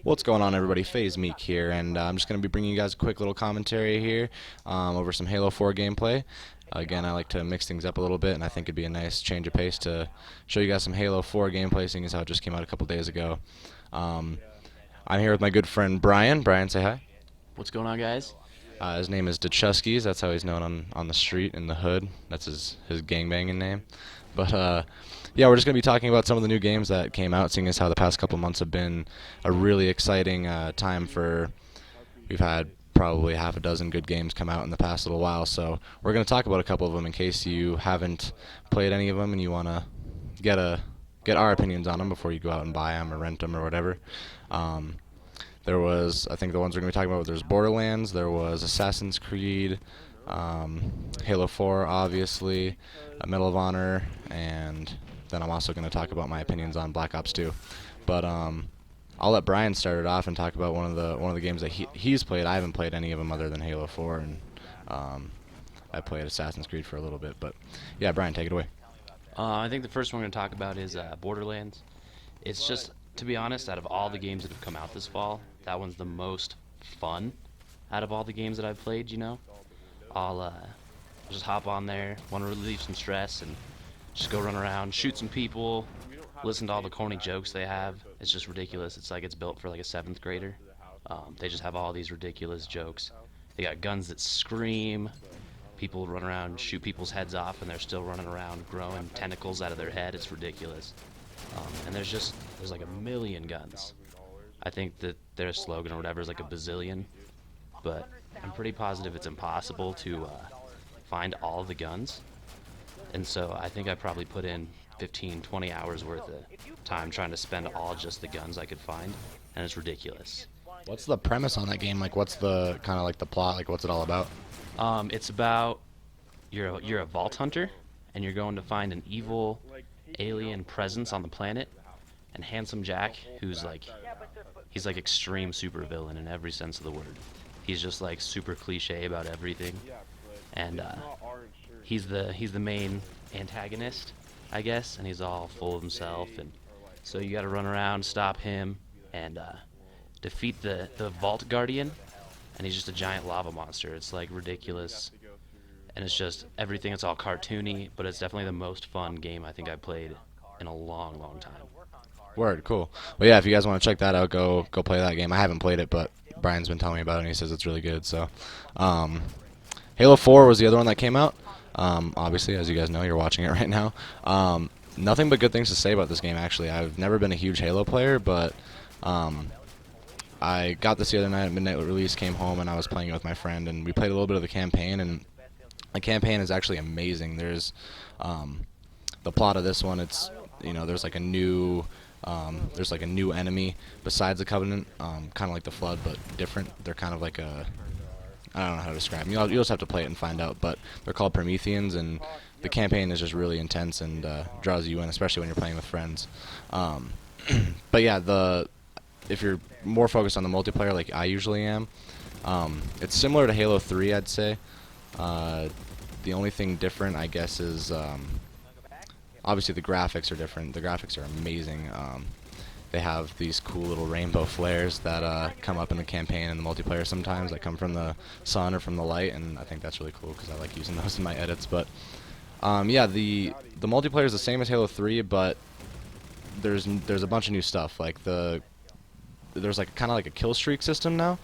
What's going on, everybody? FaZe Meek here, and I'm just going to be bringing you guys a quick little commentary here over some Halo 4 gameplay. Again, I like to mix things up a little bit, and I think it'd be a nice change of pace to show you guys some Halo 4 gameplay, seeing as how it just came out a couple days ago. Um, I'm here with my good friend Brian. Brian, say hi. What's going on, guys? His name is Chuskies. That's how he's known on the street in the hood. That's his gangbanging name. But yeah, we're just gonna be talking about some of the new games that came out, seeing as how the past couple months have been a really exciting time for. We've had probably half a dozen good games come out in the past little while, so we're gonna talk about a couple of them in case you haven't played any of them and you wanna get a get our opinions on them before you go out and buy them or rent them or whatever. Um, there was, I think the ones we're going to be talking about, there's Borderlands, there was Assassin's Creed, Halo 4, obviously, Medal of Honor, and then I'm also going to talk about my opinions on Black Ops 2. But I'll let Brian start it off and talk about one of the games that he's played. I haven't played any of them other than Halo 4, and I played Assassin's Creed for a little bit. But yeah, Brian, take it away. I think the first one we're going to talk about is Borderlands. It's just, to be honest, out of all the games that have come out this fall, that one's the most fun out of all the games that I've played, you know? I'll just hop on there, want to relieve some stress, and just go run around, shoot some people, listen to all the corny jokes they have. It's just ridiculous. It's like it's built for like a 7th grader. They just have all these ridiculous jokes. They got guns that scream. People run around and shoot people's heads off, and they're still running around growing tentacles out of their head. It's ridiculous. And there's like a million guns. I think that their slogan or whatever is like a bazillion, but I'm pretty positive it's impossible to find all the guns. And so I think I probably put in 15, 20 hours worth of time trying to spend all just the guns I could find, and it's ridiculous. What's the premise on that game? Like, what's the kind of like the plot? Like, what's it all about? It's about you're a vault hunter, and you're going to find an evil alien presence on the planet, and Handsome Jack, he's like extreme supervillain in every sense of the word. He's just like super cliche about everything, and he's the main antagonist, I guess, and he's all full of himself, and so you got to run around, stop him, and defeat the Vault Guardian, and he's just a giant lava monster. It's like ridiculous, and it's just everything. It's all cartoony, but it's definitely the most fun game I think I've played in a long, long time. Word, cool. Well, yeah, if you guys want to check that out, go play that game. I haven't played it, but Brian's been telling me about it, and he says it's really good. So, um, Halo 4 was the other one that came out. Obviously, as you guys know, you're watching it right now. Nothing but good things to say about this game. Actually, I've never been a huge Halo player, but I got this the other night at midnight release. Came home and I was playing it with my friend, and we played a little bit of the campaign. And the campaign is actually amazing. The plot of this one. It's there's like a new enemy besides the Covenant, kind of like the Flood, but different. They're kind of like I don't know how to describe them. You'll just have to play it and find out. But they're called Prometheans, and the campaign is just really intense and draws you in, especially when you're playing with friends. But yeah, if you're more focused on the multiplayer, like I usually am, it's similar to Halo 3, I'd say. The only thing different, I guess, is obviously the graphics are different. The graphics are amazing. They have these cool little rainbow flares that come up in the campaign and the multiplayer sometimes that come from the sun or from the light, and I think that's really cool because I like using those in my edits. But yeah, the multiplayer is the same as Halo 3, but there's a bunch of new stuff. Like there's like kind of like a kill streak system now,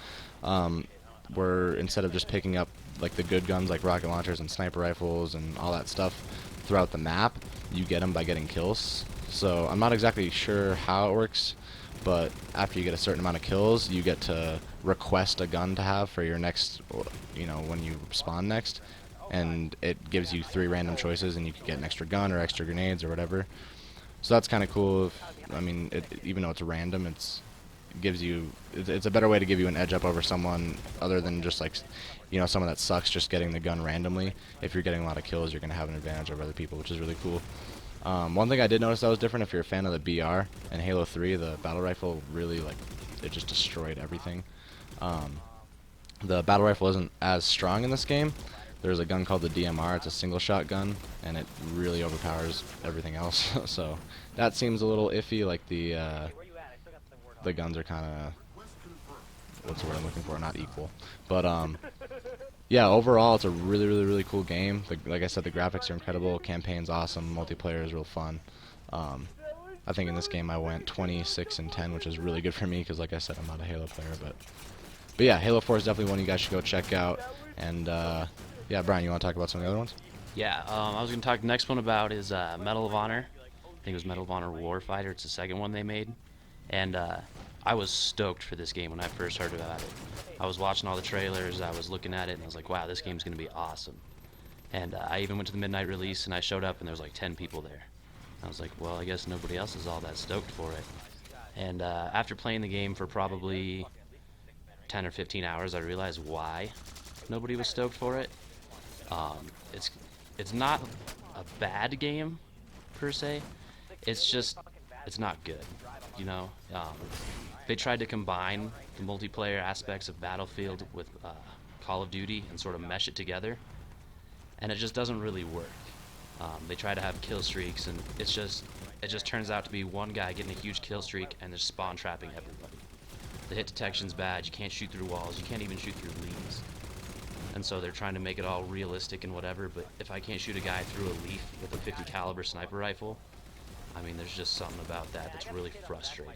where instead of just picking up like the good guns like rocket launchers and sniper rifles and all that stuff throughout the map, you get them by getting kills. So I'm not exactly sure how it works, but after you get a certain amount of kills, you get to request a gun to have for your next, when you spawn next, and it gives you 3 random choices, and you can get an extra gun or extra grenades or whatever. So that's kind of cool. Even though it's random, it's a better way to give you an edge up over someone other than just like, someone that sucks just getting the gun randomly. If you're getting a lot of kills, you're going to have an advantage over other people, which is really cool. One thing I did notice that was different, if you're a fan of the BR and Halo 3, the battle rifle really, it just destroyed everything. The battle rifle isn't as strong in this game. There's a gun called the DMR. It's a single shot gun, and it really overpowers everything else. So that seems a little iffy. Like the guns are kind of what's the word I'm looking for? Not equal, but yeah, overall it's a really cool game. Like I said, the graphics are incredible, campaign's awesome, multiplayer is real fun. I think in this game I went 26-10, which is really good for me because, like I said, I'm not a Halo player. But yeah, Halo 4 is definitely one you guys should go check out. And yeah, Brian, you want to talk about some of the other ones? Yeah, I was going to talk the next one about is Medal of Honor. I think it was Medal of Honor Warfighter. It's the second one they made. And I was stoked for this game when I first heard about it. I was watching all the trailers, I was looking at it, and I was like, wow, this game's going to be awesome. And I even went to the midnight release, and I showed up, and there was like 10 people there. I was like, well, I guess nobody else is all that stoked for it. And after playing the game for probably 10 or 15 hours, I realized why nobody was stoked for it. It's not a bad game per se. It's just it's not good. You know, they tried to combine the multiplayer aspects of Battlefield with Call of Duty and sort of mesh it together, and it just doesn't really work. They try to have kill streaks, and it just turns out to be one guy getting a huge kill streak and they're spawn trapping everybody. The hit detection's bad. You can't shoot through walls. You can't even shoot through leaves. And so they're trying to make it all realistic and whatever. But if I can't shoot a guy through a leaf with a 50 caliber sniper rifle, I mean, there's just something about that that's really frustrating.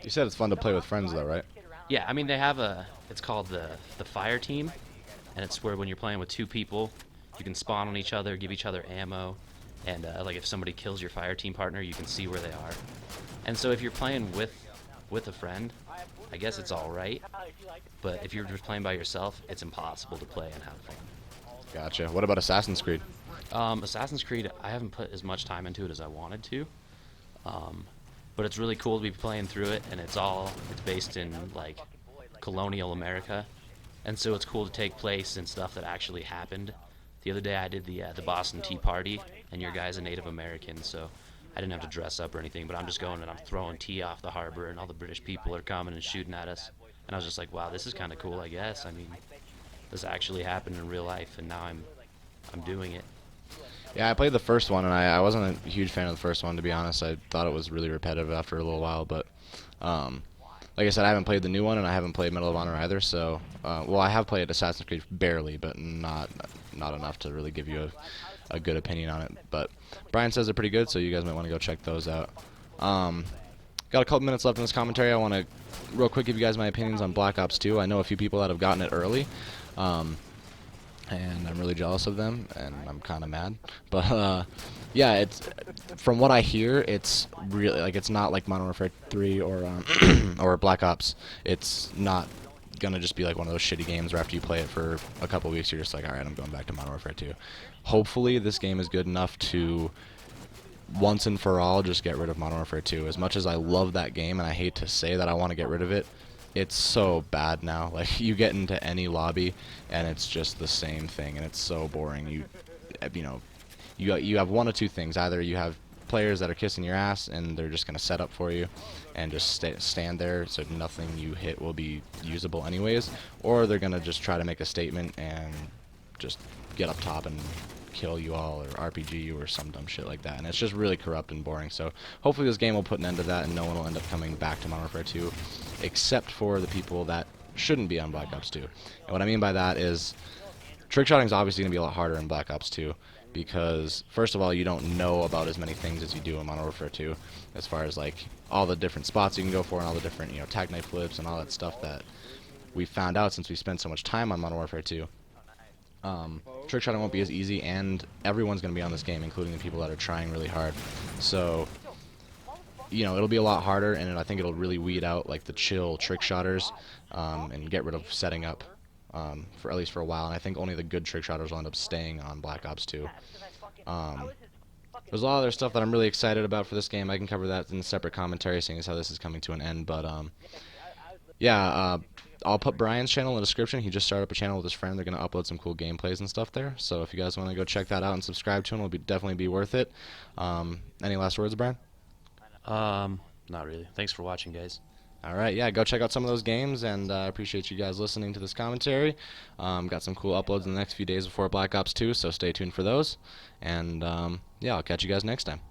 You said it's fun to play with friends, though, right? Yeah, I mean, they have it's called the fire team, and it's where when you're playing with two people, you can spawn on each other, give each other ammo, and like if somebody kills your fire team partner, you can see where they are. And so if you're playing with a friend, I guess it's all right. But if you're just playing by yourself, it's impossible to play and have fun. Gotcha. What about Assassin's Creed? Assassin's Creed, I haven't put as much time into it as I wanted to. But it's really cool to be playing through it, and it's based in like colonial America, and so it's cool to take place in stuff that actually happened. The other day I did the Boston Tea Party, and your guy's a Native American, so I didn't have to dress up or anything, but I'm just going and I'm throwing tea off the harbor, and all the British people are coming and shooting at us, and I was just like, wow, this is kind of cool, I guess. I mean, this actually happened in real life, and now I'm doing it. Yeah, I played the first one, and I wasn't a huge fan of the first one, to be honest. I thought it was really repetitive after a little while, but like I said, I haven't played the new one, and I haven't played Medal of Honor either, so, well, I have played Assassin's Creed barely, but not enough to really give you a good opinion on it. But Brian says they're pretty good, so you guys might want to go check those out. Got a couple minutes left in this commentary. I want to real quick give you guys my opinions on Black Ops 2. I know a few people that have gotten it early, and I'm really jealous of them, and I'm kind of mad. But yeah, it's from what I hear, it's really like it's not like Modern Warfare 3 or or Black Ops. It's not gonna just be like one of those shitty games where after you play it for a couple weeks, you're just like, all right, I'm going back to Modern Warfare 2. Hopefully, this game is good enough to once and for all just get rid of Modern Warfare 2. As much as I love that game, and I hate to say that I want to get rid of it, it's so bad now. Like, you get into any lobby and it's just the same thing, and it's so boring. You have one of two things: either you have players that are kissing your ass and they're just going to set up for you and just stand there so nothing you hit will be usable anyways, or they're going to just try to make a statement and just get up top and kill you all or RPG you or some dumb shit like that, and it's just really corrupt and boring. So hopefully this game will put an end to that and no one will end up coming back to Modern Warfare 2 except for the people that shouldn't be on Black Ops 2. And what I mean by that is trickshotting is obviously going to be a lot harder in Black Ops 2 because first of all, you don't know about as many things as you do in Modern Warfare 2 as far as like all the different spots you can go for and all the different, you know, tag knife flips and all that stuff that we found out since we spent so much time on Modern Warfare 2. Trickshotting won't be as easy, and everyone's going to be on this game, including the people that are trying really hard. So, you know, it'll be a lot harder, and I think it'll really weed out like the chill trickshotters and get rid of setting up for at least for a while. And I think only the good trickshotters will end up staying on Black Ops 2. There's a lot of other stuff that I'm really excited about for this game. I can cover that in a separate commentary, seeing as how this is coming to an end. But yeah. I'll put Brian's channel in the description. He just started up a channel with his friend. They're going to upload some cool gameplays and stuff there. So if you guys want to go check that out and subscribe to him, it'll definitely be worth it. Any last words, Brian? Not really. Thanks for watching, guys. All right, yeah, go check out some of those games, and I appreciate you guys listening to this commentary. Got some cool uploads in the next few days before Black Ops 2, so stay tuned for those. And yeah, I'll catch you guys next time.